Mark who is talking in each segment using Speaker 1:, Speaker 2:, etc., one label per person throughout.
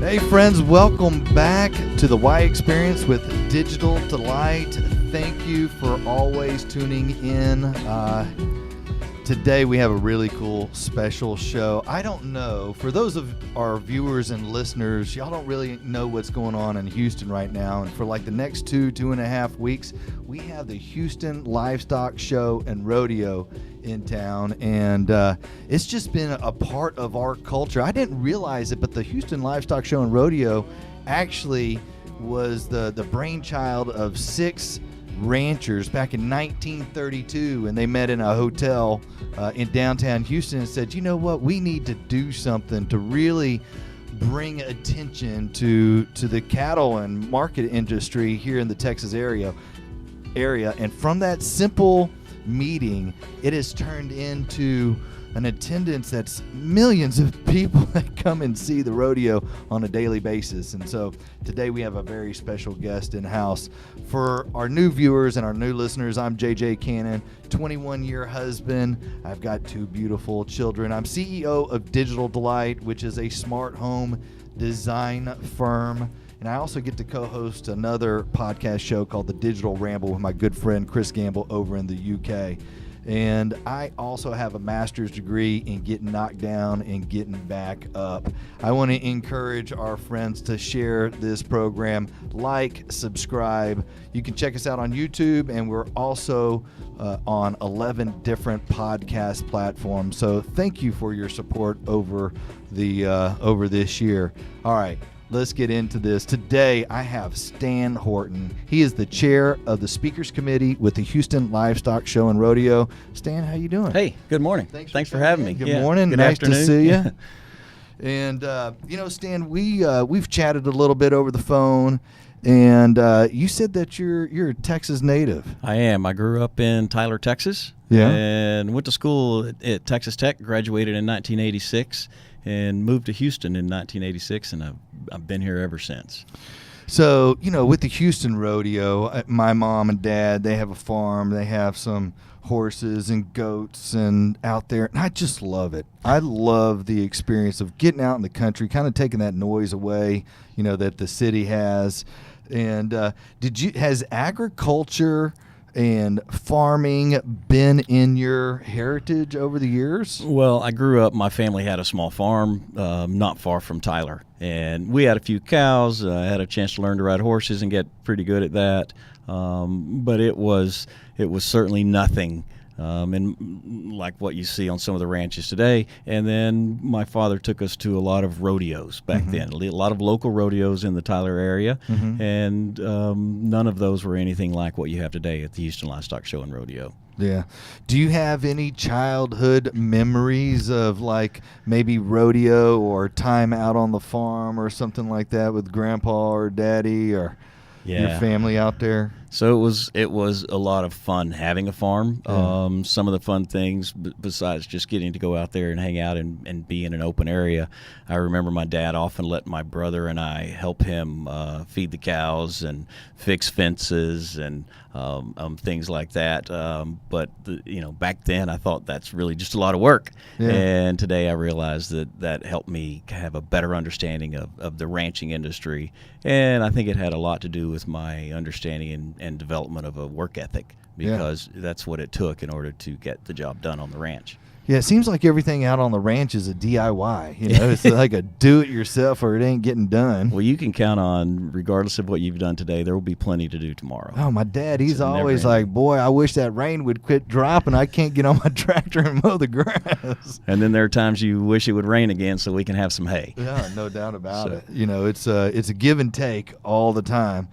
Speaker 1: Hey friends, welcome back to the Y Experience with Digital Delight. Thank you for always tuning in. Today we have a really cool special show. I don't know, for those of our viewers and listeners, y'all don't really know what's going on in Houston right now. And for like the next 2.5 weeks, we have the Houston Livestock Show and Rodeo in town. And it's just been a part of our culture. I didn't realize it, but the Houston Livestock Show and Rodeo actually was the brainchild of 6 ranchers back in 1932, and they met in a hotel in downtown Houston and said, you know what, we need to do something to really bring attention to the cattle and market industry here in the Texas area. And from that simple meeting, it has turned into an attendance that's millions of people that come and see the rodeo on a daily basis. And so today we have a very special guest in house. For our new viewers and our new listeners, I'm JJ Cannon, 21-year husband. I've got 2 beautiful children. I'm CEO of Digital Delight, which is a smart home design firm. And I also get to co-host another podcast show called The Digital Ramble with my good friend Chris Gamble over in the UK. And I also have a master's degree in getting knocked down and getting back up. I want to encourage our friends to share this program, like, subscribe. You can check us out on YouTube, and we're also on 11 different podcast platforms. So thank you for your support over this year. All right. Let's get into this. Today, I have Stan Horton. He is the chair of the Speakers Committee with the Houston Livestock Show and Rodeo. Stan, how you doing?
Speaker 2: Hey, good morning. Thanks for having me.
Speaker 1: Good morning.
Speaker 2: Good
Speaker 1: nice
Speaker 2: afternoon.
Speaker 1: to see you. And, Stan, we've chatted a little bit over the phone, and you said that you're a Texas native.
Speaker 2: I am. I grew up in Tyler, Texas.
Speaker 1: Yeah.
Speaker 2: And went to school at Texas Tech, graduated in 1986, and moved to Houston in 1986, and I've been here ever since.
Speaker 1: So, with the Houston Rodeo, my mom and dad, they have a farm. They have some horses and goats and out there, and I just love it. I love the experience of getting out in the country, kind of taking that noise away, that the city has. And has agriculture and farming been in your heritage over the years?
Speaker 2: Well, I grew up, my family had a small farm not far from Tyler, and we had a few cows. I had a chance to learn to ride horses and get pretty good at that, but it was certainly nothing and like what you see on some of the ranches today. And then my father took us to a lot of rodeos back then, a lot of local rodeos in the Tyler area, and none of those were anything like what you have today at the Houston Livestock Show and Rodeo.
Speaker 1: Yeah. Do you have any childhood memories of like maybe rodeo or time out on the farm or something like that with grandpa or daddy or your family out there?
Speaker 2: So it was a lot of fun having a farm.
Speaker 1: Yeah.
Speaker 2: Some of the fun things, besides just getting to go out there and hang out and be in an open area, I remember my dad often let my brother and I help him feed the cows and fix fences and things like that. But back then I thought that's really just a lot of work. Yeah. And today I realize that helped me have a better understanding of the ranching industry. And I think it had a lot to do with my understanding and development of a work ethic, because that's what it took in order to get the job done on the ranch.
Speaker 1: Yeah, it seems like everything out on the ranch is a DIY. It's like a do-it-yourself or it ain't getting done.
Speaker 2: Well, you can count on, regardless of what you've done today, there will be plenty to do tomorrow.
Speaker 1: Oh, my dad, he's always like, boy, I wish that rain would quit dropping. I can't get on my tractor and mow the grass.
Speaker 2: And then there are times you wish it would rain again so we can have some hay.
Speaker 1: Yeah, no doubt about it. It's a give and take all the time.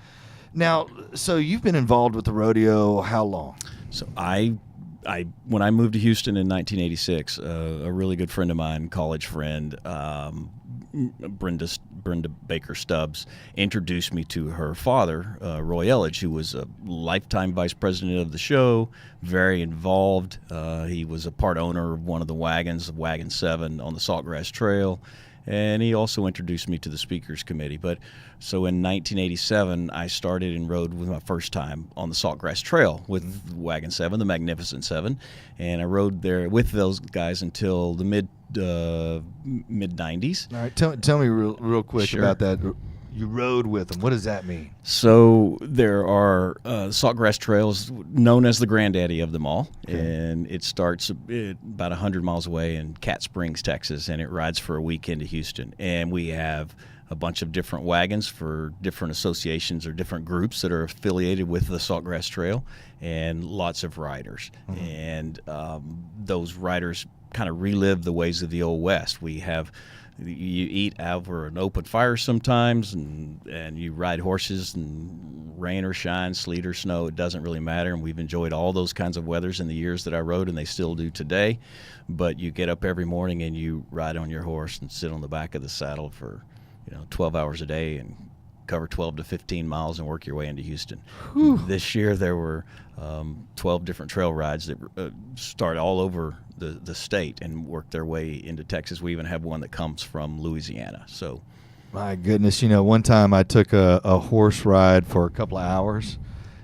Speaker 1: Now, so you've been involved with the rodeo how long?
Speaker 2: So when I moved to Houston in 1986, a really good friend of mine, college friend, Brenda Baker Stubbs, introduced me to her father, Roy Elledge, who was a lifetime vice president of the show, very involved. He was a part owner of one of the wagons, Wagon 7, on the Saltgrass Trail. And he also introduced me to the Speakers Committee. But so in 1987, I started and rode with my first time on the Saltgrass Trail with Wagon 7, the Magnificent 7. And I rode there with those guys until the mid 90s.
Speaker 1: All right, tell me real quick
Speaker 2: Sure.
Speaker 1: about that. You rode with them. What does that mean?
Speaker 2: So there are saltgrass trails known as the granddaddy of them all, and it starts about 100 miles away in Cat Springs, Texas, and it rides for a week into Houston. And we have a bunch of different wagons for different associations or different groups that are affiliated with the Saltgrass Trail, and lots of riders. And those riders kind of relive the ways of the Old West. We have you eat over an open fire sometimes, and you ride horses, and rain or shine, sleet or snow, it doesn't really matter. And we've enjoyed all those kinds of weathers in the years that I rode, and they still do today. But you get up every morning and you ride on your horse and sit on the back of the saddle for 12 hours a day and cover 12 to 15 miles and work your way into Houston. This year there were 12 different trail rides that start all over the state and work their way into Texas. We even have one that comes from Louisiana. So,
Speaker 1: my goodness, one time I took a horse ride for a couple of hours,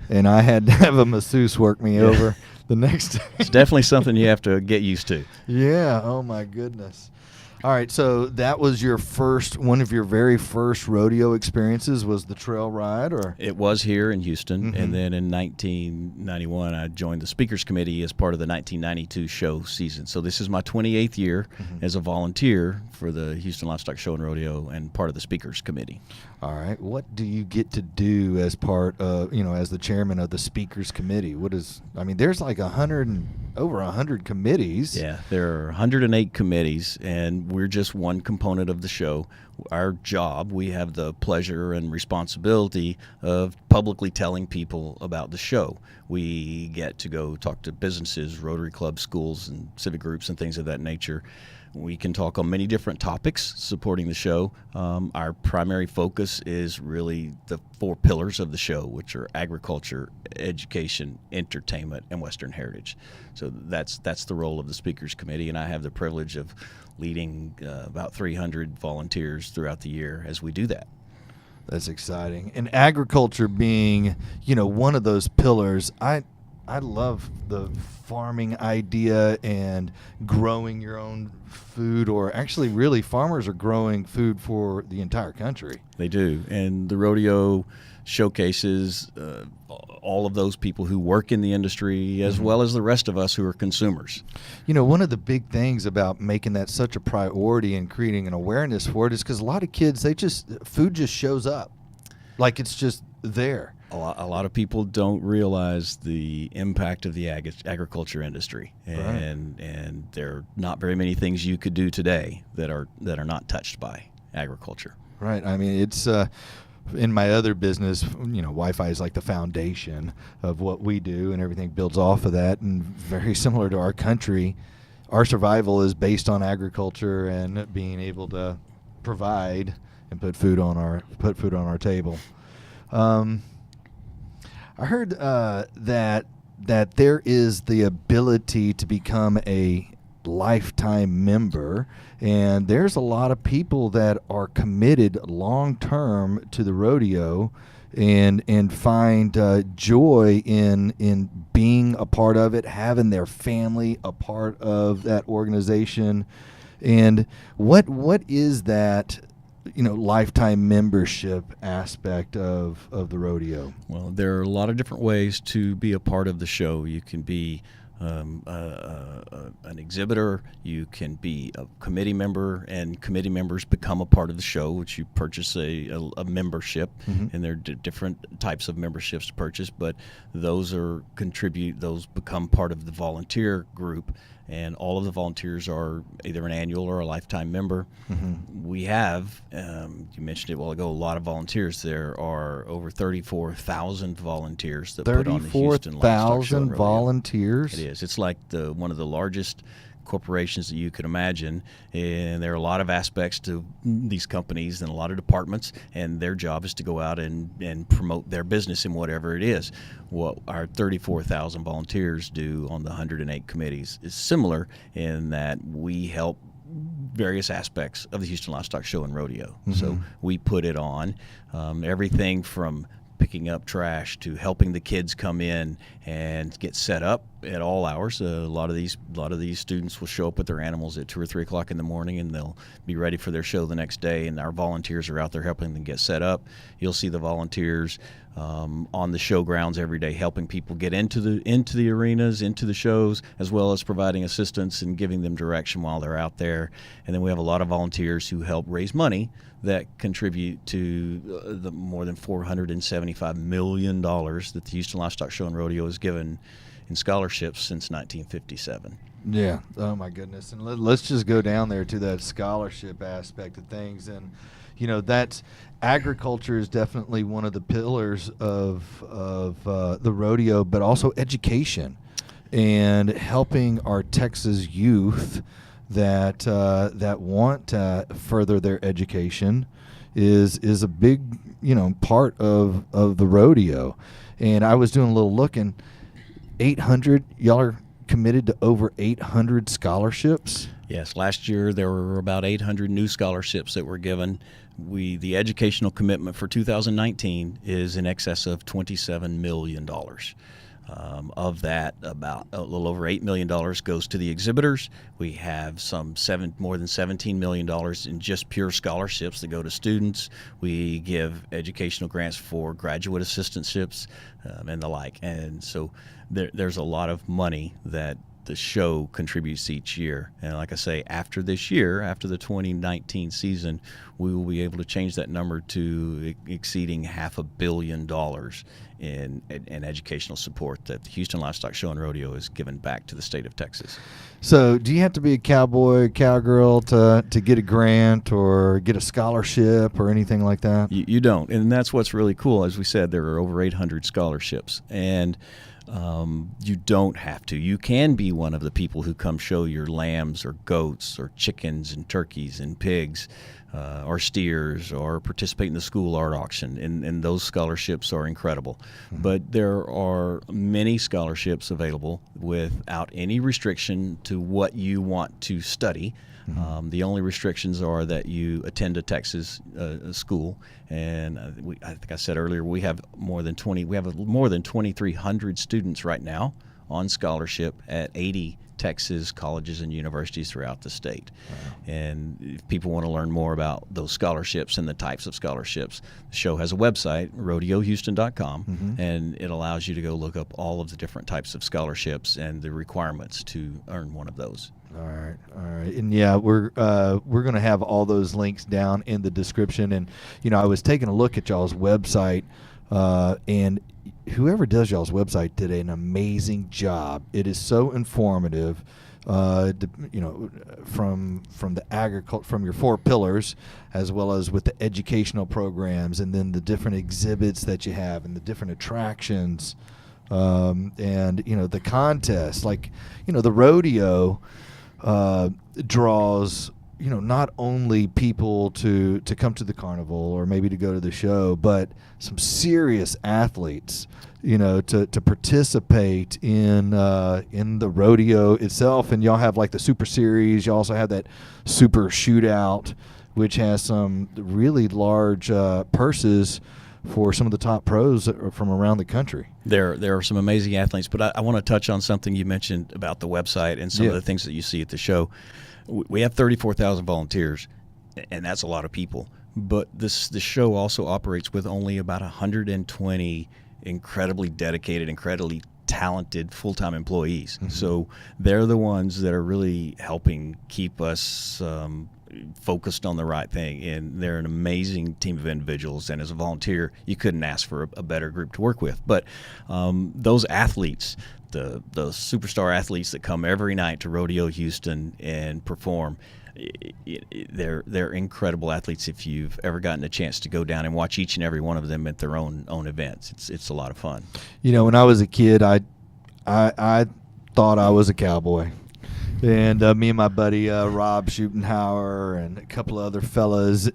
Speaker 1: and I had to have a masseuse work me over the next day.
Speaker 2: It's definitely something you have to get used to.
Speaker 1: Yeah. Oh my goodness. All right, so that was one of your very first rodeo experiences was the trail ride, or?
Speaker 2: It was here in Houston, and then in 1991 I joined the Speakers Committee as part of the 1992 show season. So this is my 28th year as a volunteer for the Houston Livestock Show and Rodeo and part of the Speakers Committee.
Speaker 1: All right, what do you get to do as part of, as the chairman of the Speakers Committee? There's like over 100 committees.
Speaker 2: Yeah, there are 108 committees, and we're just one component of the show. Our job, we have the pleasure and responsibility of publicly telling people about the show. We get to go talk to businesses, Rotary clubs, schools, and civic groups and things of that nature. We can talk on many different topics supporting the show. Our primary focus is really the 4 pillars of the show, which are agriculture, education, entertainment, and Western heritage. So that's the role of the Speakers Committee, and I have the privilege of leading about 300 volunteers throughout the year as we do that.
Speaker 1: That's exciting. And agriculture being, one of those pillars, I love the farming idea and growing your own food, or actually really farmers are growing food for the entire country.
Speaker 2: They do. And the rodeo showcases all of those people who work in the industry as well as the rest of us who are consumers.
Speaker 1: One of the big things about making that such a priority and creating an awareness for it is because a lot of kids, food just shows up. Like it's just there.
Speaker 2: A lot of people don't realize the impact of the agriculture industry, and there are not very many things you could do today that are not touched by agriculture.
Speaker 1: Right. It's in my other business, Wi-Fi is like the foundation of what we do, and everything builds off of that. And very similar to our country, our survival is based on agriculture and being able to provide and put food on our table. I heard that there is the ability to become a lifetime member, and there's a lot of people that are committed long term to the rodeo and find joy in being a part of it, having their family a part of that organization. And what is that lifetime membership aspect of the rodeo?
Speaker 2: Well, there are a lot of different ways to be a part of the show. You can be an exhibitor, you can be a committee member, and committee members become a part of the show, which you purchase a membership, and there are different types of memberships to purchase, but those become part of the volunteer group, and all of the volunteers are either an annual or a lifetime member. We have, you mentioned it a while ago, a lot of volunteers. There are over 34,000 volunteers that put on the Houston Livestock Show and
Speaker 1: 34,000 volunteers?
Speaker 2: It is. It's like one of the largest corporations that you could imagine, and there are a lot of aspects to these companies and a lot of departments, and their job is to go out and promote their business in whatever it is. What our 34,000 volunteers do on the 108 committees is similar in that we help various aspects of the Houston Livestock Show and Rodeo. So we put it on, everything from picking up trash to helping the kids come in and get set up at all hours. A lot of these students will show up with their animals at 2 or 3 o'clock in the morning, and they'll be ready for their show the next day. And our volunteers are out there helping them get set up. You'll see the volunteers on the show grounds every day, helping people get into the arenas, into the shows, as well as providing assistance and giving them direction while they're out there. And then we have a lot of volunteers who help raise money that contribute to the more than $475 million that the Houston Livestock Show and Rodeo has given in scholarships since 1957.
Speaker 1: Yeah. Oh my goodness. And let's just go down there to that scholarship aspect of things. And that's agriculture is definitely one of the pillars of the rodeo, but also education and helping our Texas youth that want to further their education is a big part of the rodeo. And I was doing a little looking. 800, y'all are committed to over 800 scholarships.
Speaker 2: Yes, last year there were about 800 new scholarships that were given. The educational commitment for 2019 is in excess of $27 million. Of that, about a little over $8 million goes to the exhibitors. We have more than $17 million in just pure scholarships that go to students. We give educational grants for graduate assistantships and the like. And so there's a lot of money that the show contributes each year. And like I say, after this year, after the 2019 season, we will be able to change that number to exceeding $500 million in educational support that the Houston Livestock Show and Rodeo has given back to the state of Texas.
Speaker 1: So do you have to be a cowboy, cowgirl to get a grant or get a scholarship or anything like that?
Speaker 2: You don't. And that's what's really cool. As we said, there are over 800 scholarships. And you don't have to. You can be one of the people who come show your lambs or goats or chickens and turkeys and pigs or steers or participate in the school art auction. And those scholarships are incredible. Mm-hmm. But there are many scholarships available without any restriction to what you want to study. Mm-hmm. The only restrictions are that you attend a Texas school, and I think I said earlier we have more than 2,300 students right now on scholarship at 80 Texas colleges and universities throughout the state. Wow. And if people want to learn more about those scholarships and the types of scholarships, the show has a website, RODEOHOUSTON.com, mm-hmm. and it allows you to go look up all of the different types of scholarships and the requirements to earn one of those.
Speaker 1: All right, and yeah, we're going to have all those links down in the description. And I was taking a look at y'all's website, and whoever does y'all's website did an amazing job. It is so informative. From the agriculture, from your 4 pillars, as well as with the educational programs, and then the different exhibits that you have, and the different attractions, and the contests, like the rodeo. Draws not only people to come to the carnival or maybe to go to the show, but some serious athletes to participate in the rodeo itself. And y'all have like the Super Series. You also have that Super Shootout, which has some really large purses for some of the top pros from around the country.
Speaker 2: There are some amazing athletes, but I want to touch on something you mentioned about the website and some of the things that you see at the show. We have 34,000 volunteers, and that's a lot of people. But the show also operates with only about 120 incredibly dedicated, incredibly talented full-time employees. Mm-hmm. So they're the ones that are really helping keep us focused on the right thing, and they're an amazing team of individuals. And as a volunteer, you couldn't ask for a better group to work with. But those athletes, the superstar athletes that come every night to Rodeo Houston and perform, they're incredible athletes. If you've ever gotten a chance to go down and watch each and every one of them at their own events, it's a lot of fun.
Speaker 1: When I was a kid, I thought I was a cowboy. And me and my buddy Rob Schutenhauer and a couple of other fellas,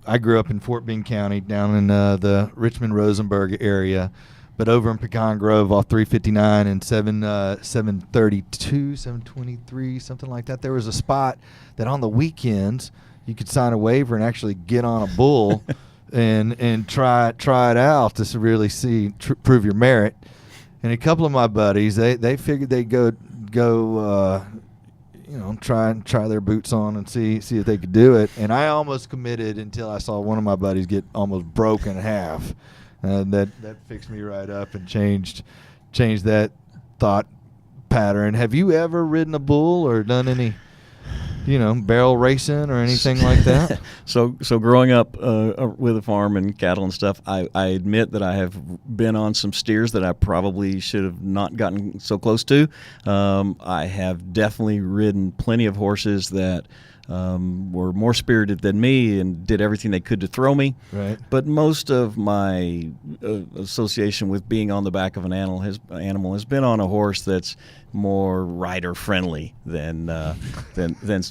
Speaker 1: I grew up in Fort Bend County down in the Richmond-Rosenberg area, but over in Pecan Grove off 359 and 732, 723, something like that, there was a spot that on the weekends you could sign a waiver and actually get on a bull and try it out to really see prove your merit. And a couple of my buddies, they figured they'd go try their boots on and see if they could do it. And I almost committed until I saw one of my buddies get almost broken in half. And that fixed me right up and changed that thought pattern. Have you ever ridden a bull or done any, barrel racing or anything like that?
Speaker 2: So growing up with a farm and cattle and stuff, I admit that I have been on some steers that I probably should have not gotten so close to. I have definitely ridden plenty of horses that were more spirited than me and did everything they could to throw me.
Speaker 1: Right.
Speaker 2: But most of my association with being on the back of an animal has been on a horse that's more rider friendly than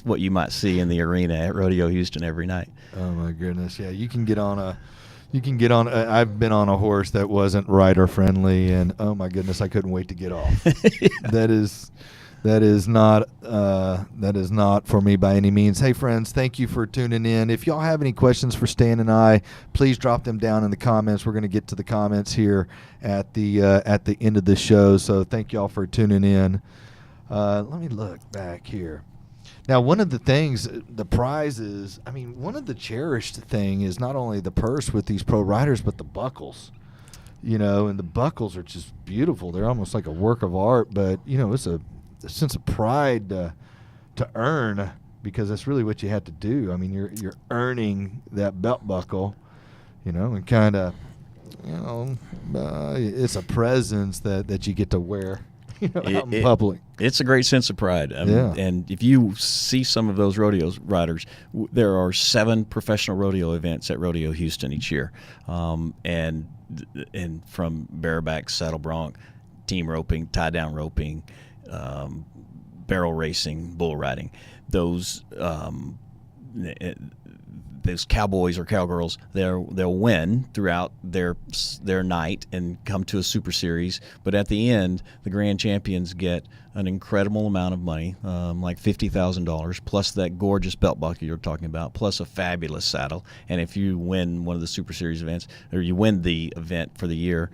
Speaker 2: what you might see in the arena at Rodeo Houston every night.
Speaker 1: Oh my goodness! Yeah, you can get on. I've been on a horse that wasn't rider friendly, and oh my goodness, I couldn't wait to get off. That is not for me by any means. Hey friends, thank you for tuning in. If y'all have any questions for Stan and I, please drop them down in the comments. We're going to get to the comments here at the end of the show. So thank y'all for tuning in. Let me look back here. Now, one of the things, the prizes, one of the cherished thing is not only the purse with these pro riders, but the buckles. And the buckles are just beautiful. They're almost like a work of art, but it's a sense of pride to earn, because that's really what you have to do. You're earning that belt buckle, and kind of, it's a presence that you get to wear, out in public.
Speaker 2: It's a great sense of pride. And if you see some of those riders, there are 7 professional rodeo events at Rodeo Houston each year, and from bareback, saddle bronc, team roping, tie down roping, barrel racing, bull riding. Those cowboys or cowgirls, they'll win throughout their night and come to a super series, but at the end, the grand champions get an incredible amount of money, like $50,000, plus that gorgeous belt buckle you're talking about, plus a fabulous saddle. And if you win one of the super series events, or you win the event for the year,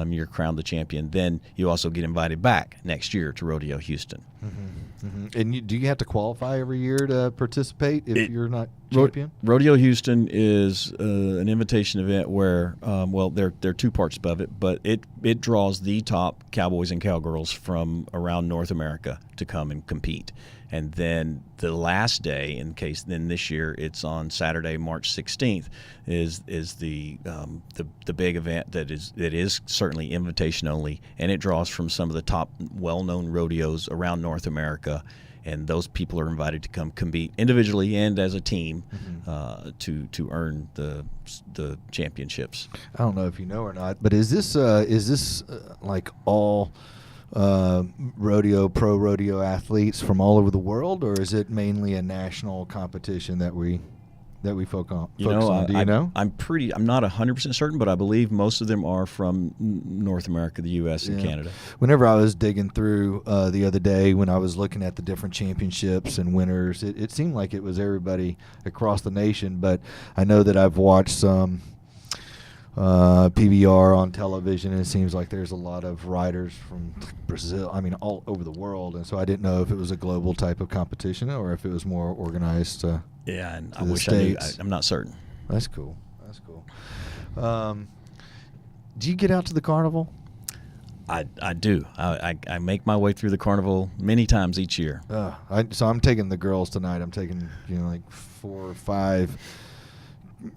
Speaker 2: you're crowned the champion, then you also get invited back next year to Rodeo Houston.
Speaker 1: Mm-hmm. Mm-hmm. And do you have to qualify every year to participate if you're not champion?
Speaker 2: Rodeo Houston is an invitation event where, there are 2 parts above it, but it draws the top cowboys and cowgirls from around North America to come and compete. And then the last day, then this year it's on Saturday, March 16th, is the big event that is certainly invitation only, and it draws from some of the top well-known rodeos around North America, and those people are invited to come compete individually and as a team, to earn the championships.
Speaker 1: I don't know if you know or not, but is this like all pro rodeo athletes from all over the world, or is it mainly a national competition that we focus on? Do you know?
Speaker 2: I'm not 100% certain, but I believe most of them are from North America, the U.S. and Canada. Whenever
Speaker 1: I was digging through the other day, when I was looking at the different championships and winners, it seemed like it was everybody across the nation. But I know that I've watched some PBR on television, and it seems like there's a lot of riders from Brazil, all over the world, and so I didn't know if it was a global type of competition or if it was more organized
Speaker 2: and I wish States. I'm not certain.
Speaker 1: That's cool. Do you get out to the carnival?
Speaker 2: I do. I make my way through the carnival many times each year.
Speaker 1: So I'm taking the girls tonight. I'm taking like 4 or 5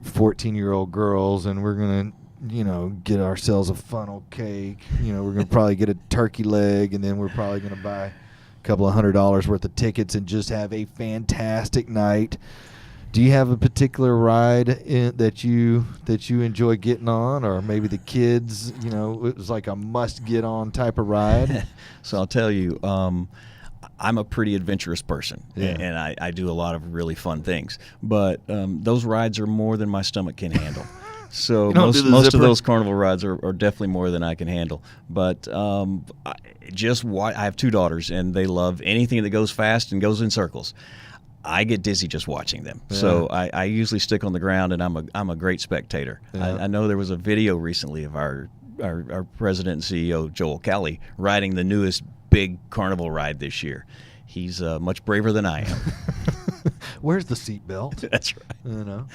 Speaker 1: 14-year-old girls, and we're going to, get ourselves a funnel cake. We're going to probably get a turkey leg, and then we're probably going to buy a couple of $100 worth of tickets and just have a fantastic night. Do you have a particular ride that you enjoy getting on, or maybe the kids, it was like a must-get-on type of ride?
Speaker 2: So I'll tell you, I'm a pretty adventurous person, and I do a lot of really fun things. But those rides are more than my stomach can handle. So most of those carnival rides are definitely more than I can handle. But I have 2 daughters, and they love anything that goes fast and goes in circles. I get dizzy just watching them.
Speaker 1: Yeah.
Speaker 2: So I usually stick on the ground, and I'm a great spectator.
Speaker 1: Yeah.
Speaker 2: I know there was a video recently of our president and CEO, Joel Kelly, riding the newest big carnival ride this year. He's much braver than I am.
Speaker 1: Where's the seatbelt?
Speaker 2: That's right.
Speaker 1: You know.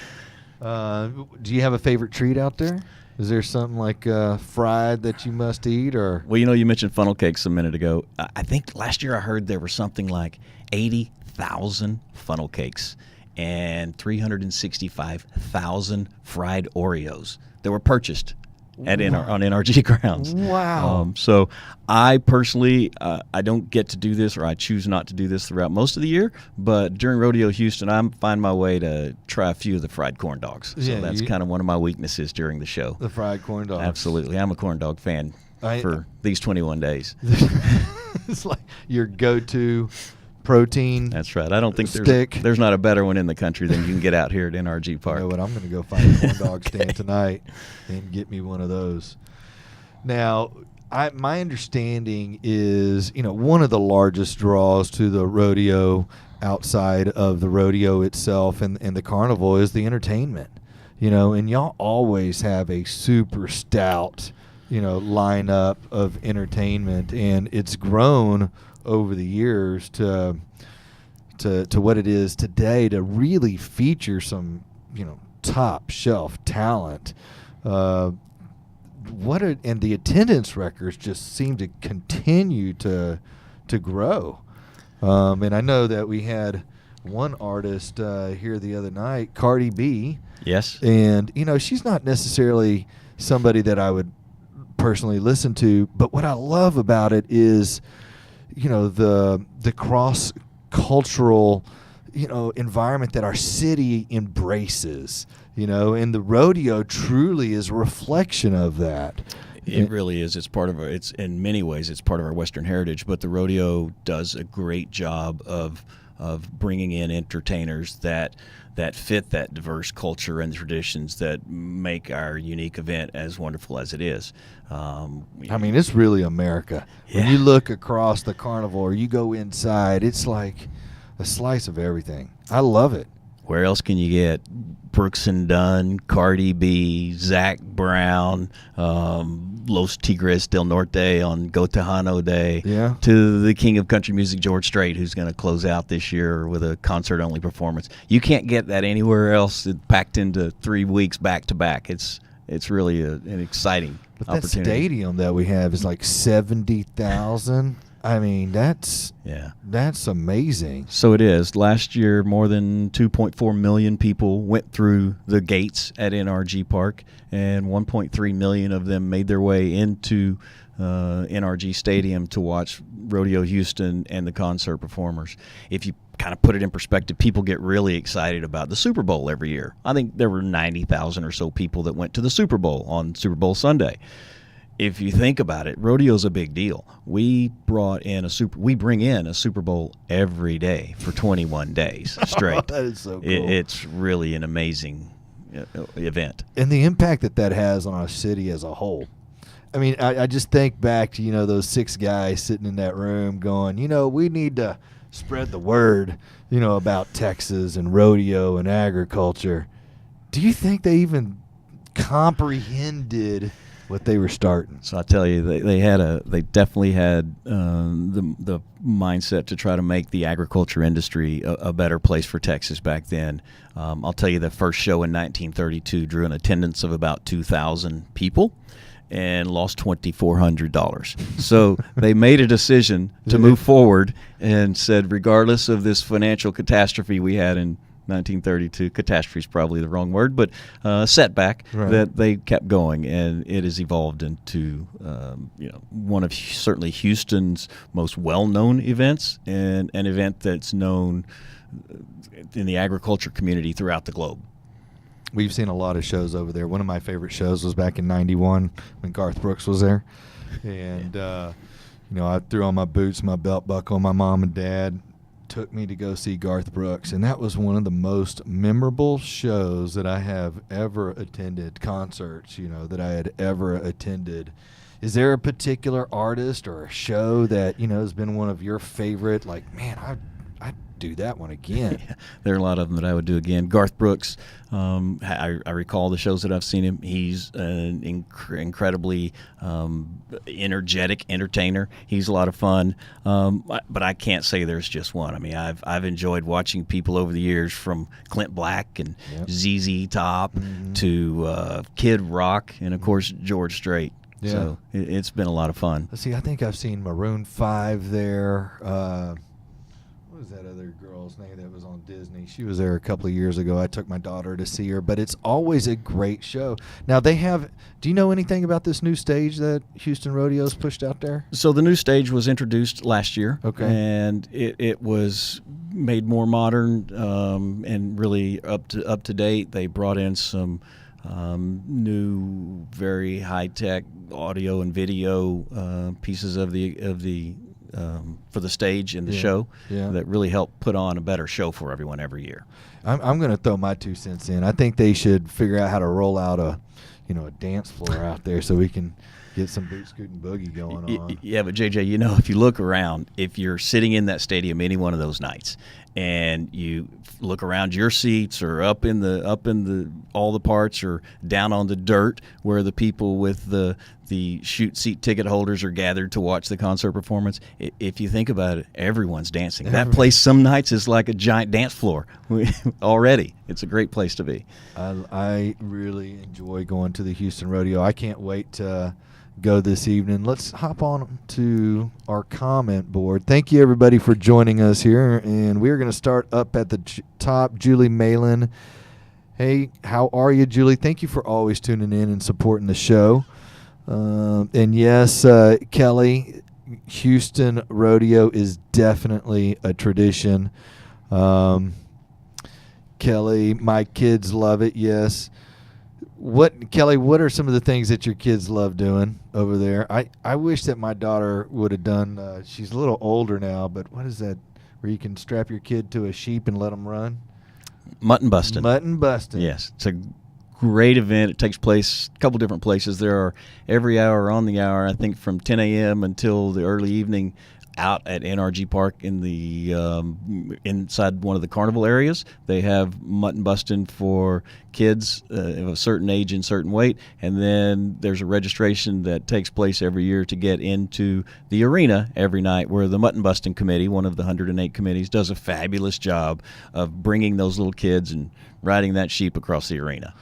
Speaker 1: Do you have a favorite treat out there? Is there something like fried that you must eat, or?
Speaker 2: Well, you mentioned funnel cakes a minute ago. I think last year I heard there were something like 80,000 funnel cakes and 365,000 fried Oreos that were purchased on NRG grounds.
Speaker 1: Wow.
Speaker 2: So I personally, I don't get to do this, or I choose not to do this throughout most of the year, but during Rodeo Houston, I find my way to try a few of the fried corn dogs. So that's kind of one of my weaknesses during the show.
Speaker 1: The fried corn dogs.
Speaker 2: Absolutely. I'm a corn dog fan for these 21 days.
Speaker 1: It's like your go-to protein.
Speaker 2: That's right. I don't think
Speaker 1: stick.
Speaker 2: There's not a better one in the country than you can get out here at NRG Park.
Speaker 1: You know what? I'm going to go find a corn dog stand tonight and get me one of those. Now, my understanding is, one of the largest draws to the rodeo outside of the rodeo itself and the carnival is the entertainment. And y'all always have a super stout, lineup of entertainment, and it's grown over the years to what it is today, to really feature some top shelf talent. And the attendance records just seem to continue to grow. And I know that we had one artist here the other night, Cardi B.
Speaker 2: Yes.
Speaker 1: And she's not necessarily somebody that I would personally listen to, but what I love about it is the cross-cultural, environment that our city embraces, and the rodeo truly is a reflection of that.
Speaker 2: It really is. It's part of it's in many ways, it's part of our Western heritage, but the rodeo does a great job of bringing in entertainers that fit that diverse culture and traditions that make our unique event as wonderful as it is.
Speaker 1: It's really America.
Speaker 2: Yeah.
Speaker 1: When you look across the carnival or you go inside, it's like a slice of everything. I love it.
Speaker 2: Where else can you get Brooks and Dunn, Cardi B, Zach Brown, Los Tigres del Norte on Go Tejano Day, to the king of country music, George Strait, who's going to close out this year with a concert-only performance. You can't get that anywhere else. It's packed into 3 weeks back-to-back. It's really an exciting opportunity.
Speaker 1: That stadium that we have is like 70,000. That's amazing.
Speaker 2: So it is. Last year, more than 2.4 million people went through the gates at NRG Park, and 1.3 million of them made their way into NRG Stadium to watch Rodeo Houston and the concert performers. If you kind of put it in perspective, people get really excited about the Super Bowl every year. I think there were 90,000 or so people that went to the Super Bowl on Super Bowl Sunday. If you think about it, rodeo's a big deal. We bring in a Super Bowl every day for 21 days straight.
Speaker 1: That is so cool.
Speaker 2: It's really an amazing event.
Speaker 1: And the impact that has on our city as a whole. I just think back to, those 6 guys sitting in that room going, we need to spread the word, about Texas and rodeo and agriculture. Do you think they even comprehended what they were starting?
Speaker 2: So I tell you, they definitely had the mindset to try to make the agriculture industry a better place for Texas back then. I'll tell you, the first show in 1932 drew an attendance of about 2,000 people and lost $2,400. So they made a decision to move forward and said, regardless of this financial catastrophe we had in 1932, catastrophe is probably the wrong word, but setback, that they kept going, and it has evolved into one of certainly Houston's most well-known events, and an event that's known in the agriculture community throughout the globe.
Speaker 1: We've seen a lot of shows over there. One of my favorite shows was back in '91 when Garth Brooks was there, and I threw on my boots, my belt buckle. My mom and dad took me to go see Garth Brooks, and that was one of the most memorable shows that I have ever attended, concerts, that I had ever attended. Is there a particular artist or a show that, has been one of your favorite, like, man, I do that one again.
Speaker 2: Yeah, there are a lot of them that I would do again. Garth Brooks, I recall the shows that I've seen him. He's an incredibly energetic entertainer. He's a lot of fun, but I can't say there's just one. I mean, I've enjoyed watching people over the years, from Clint Black and ZZ Top to Kid Rock, and of course George Strait.
Speaker 1: Yeah.
Speaker 2: So it's been a lot of fun.
Speaker 1: Let's see, I think I've seen Maroon 5 there. What was that other girl's name that was on Disney? She was there a couple of years ago. I took my daughter to see her, but it's always a great show. Now, do you know anything about this new stage that Houston Rodeo's pushed out there?
Speaker 2: So the new stage was introduced last year,
Speaker 1: okay,
Speaker 2: and it was made more modern and really up to date. They brought in some new, very high-tech audio and video pieces of the for the stage and the show that really help put on a better show for everyone every year.
Speaker 1: I'm going to throw my 2 cents in. I think they should figure out how to roll out a dance floor out there so we can get some boot scooting boogie going on.
Speaker 2: Yeah, but JJ, if you look around, if you're sitting in that stadium any one of those nights, and you look around your seats, or up in the all the parts, or down on the dirt where the people with the shoot seat ticket holders are gathered to watch the concert performance, if you think about it, everyone's dancing. That place some nights is like a giant dance floor already. It's a great place to be.
Speaker 1: I really enjoy going to the Houston Rodeo. I can't wait to go this evening. Let's hop on to our comment board. Thank you, everybody, for joining us here. And we're going to start up at the top. Julie Malin. Hey, how are you, Julie? Thank you for always tuning in and supporting the show. And yes, Kelly, Houston Rodeo is definitely a tradition. Kelly, my kids love it, yes. Kelly, what are some of the things that your kids love doing over there? I wish that my daughter would have done, she's a little older now, but what is that, where you can strap your kid to a sheep and let them run?
Speaker 2: Mutton busting.
Speaker 1: Mutton busting.
Speaker 2: Yes, it's a great event. It takes place a couple different places. There are every hour on the hour, I think from 10 a.m. until the early evening, out at NRG Park in the inside one of the carnival areas. They have mutton busting for kids of a certain age and certain weight, and then there's a registration that takes place every year to get into the arena every night, where the mutton busting committee, one of the 108 committees, does a fabulous job of bringing those little kids and riding that sheep across the arena.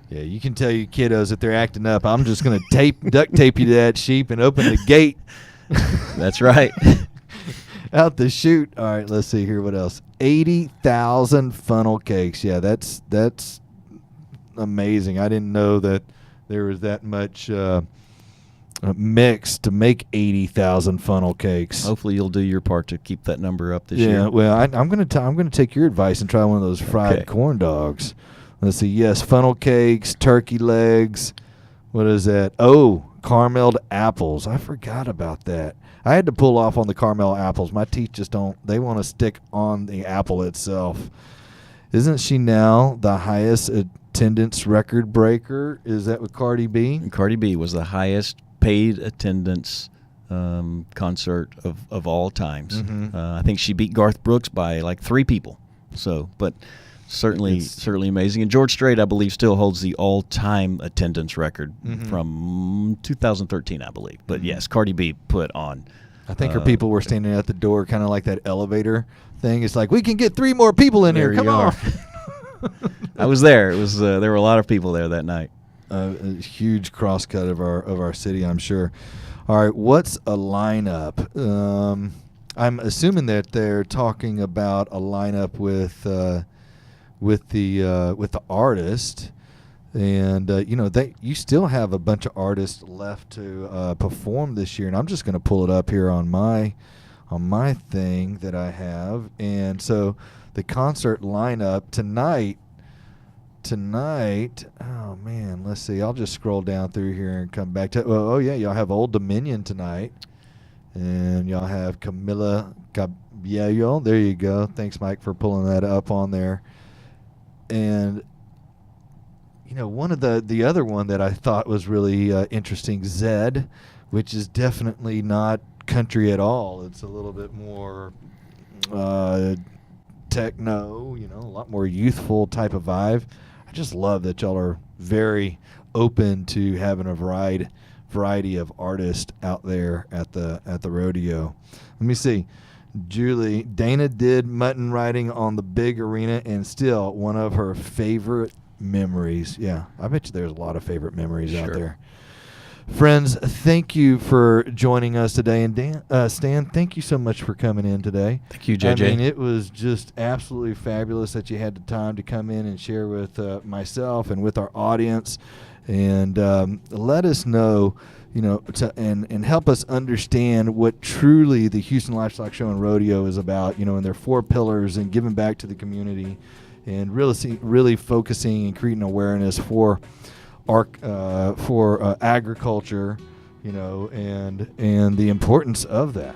Speaker 1: Yeah, you can tell your kiddos that they're acting up. I'm just going to duct tape you to that sheep and open the gate.
Speaker 2: That's right.
Speaker 1: Out the chute. All right, let's see here. What else? 80,000 funnel cakes. Yeah, that's amazing. I didn't know that there was that much mix to make 80,000 funnel cakes.
Speaker 2: Hopefully, you'll do your part to keep that number up this year.
Speaker 1: Yeah. Well, I'm gonna take your advice and try one of those fried corn dogs. Let's see. Yes, funnel cakes, turkey legs. What is that? Oh, carameled apples. I forgot about that. I had to pull off on the caramel apples. My teeth just don't. They want to stick on the apple itself. Isn't she now the highest attendance record breaker? Is that with Cardi B?
Speaker 2: Cardi B was the highest paid attendance concert of all times. Mm-hmm. I think she beat Garth Brooks by like 3 people. So, but certainly amazing. And George Strait, I believe, still holds the all-time attendance record from 2013, I believe. But yes, Cardi B put on.
Speaker 1: I think her people were standing at the door, kind of like that elevator thing. It's like, we can get 3 more people in here. Come on.
Speaker 2: I was there. It was there were a lot of people there that night.
Speaker 1: A huge crosscut of our city, I'm sure. All right, what's a lineup? I'm assuming that they're talking about a lineup with the artist, and you still have a bunch of artists left to perform this year, and I'm just going to pull it up here on my thing that I have. And so the concert lineup tonight, oh man, let's see, I'll just scroll down through here and come back to y'all have Old Dominion tonight, and y'all have Camila Cabello. There you go. Thanks, Mike, for pulling that up on there. And one of the other one that I thought was really interesting, Zed, which is definitely not country at all. It's a little bit more techno, a lot more youthful type of vibe. I just love that y'all are very open to having a variety of artists out there at the rodeo. Let me see. Julie, Dana did mutton riding on the big arena and still one of her favorite memories. Yeah, I bet you there's a lot of favorite memories out there. Friends, thank you for joining us today. And Stan, thank you so much for coming in today.
Speaker 2: Thank you, JJ.
Speaker 1: I mean, it was just absolutely fabulous that you had the time to come in and share with myself and with our audience. And let us know, and help us understand what truly the Houston Livestock Show and Rodeo is about, and their 4 pillars and giving back to the community and really focusing and creating awareness for agriculture, and the importance of that.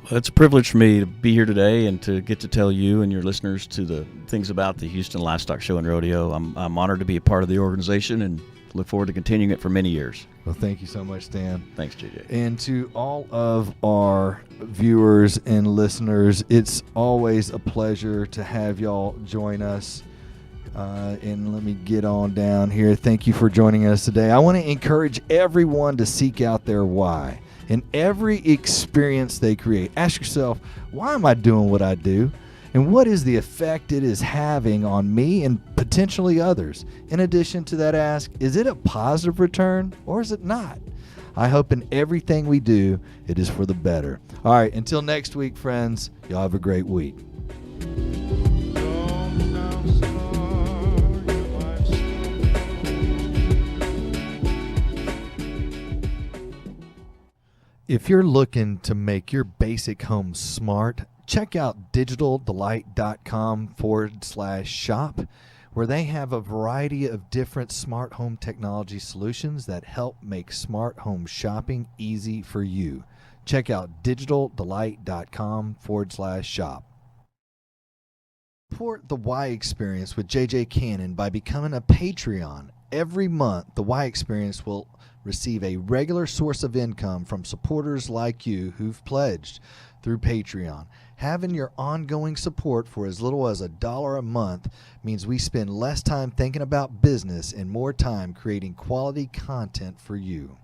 Speaker 2: Well, it's a privilege for me to be here today and to get to tell you and your listeners to the things about the Houston Livestock Show and Rodeo. I'm honored to be a part of the organization and look forward to continuing it for many years.
Speaker 1: Well, thank you so much, Stan.
Speaker 2: Thanks, JJ.
Speaker 1: And to all of our viewers and listeners, it's always a pleasure to have y'all join us. And let me get on down here. Thank you for joining us today. I want to encourage everyone to seek out their why. In every experience they create, ask yourself, why am I doing what I do? And what is the effect it is having on me and potentially others? In addition to that, ask, is it a positive return or is it not? I hope in everything we do, it is for the better. All right, until next week, friends, y'all have a great week. If you're looking to make your basic home smart, check out digitaldelight.com/shop, where they have a variety of different smart home technology solutions that help make smart home shopping easy for you. Check out digitaldelight.com/shop. Support the Y Experience with JJ Cannon by becoming a Patreon. Every month, the Y Experience will receive a regular source of income from supporters like you who've pledged through Patreon. Having your ongoing support for as little as $1 a month means we spend less time thinking about business and more time creating quality content for you.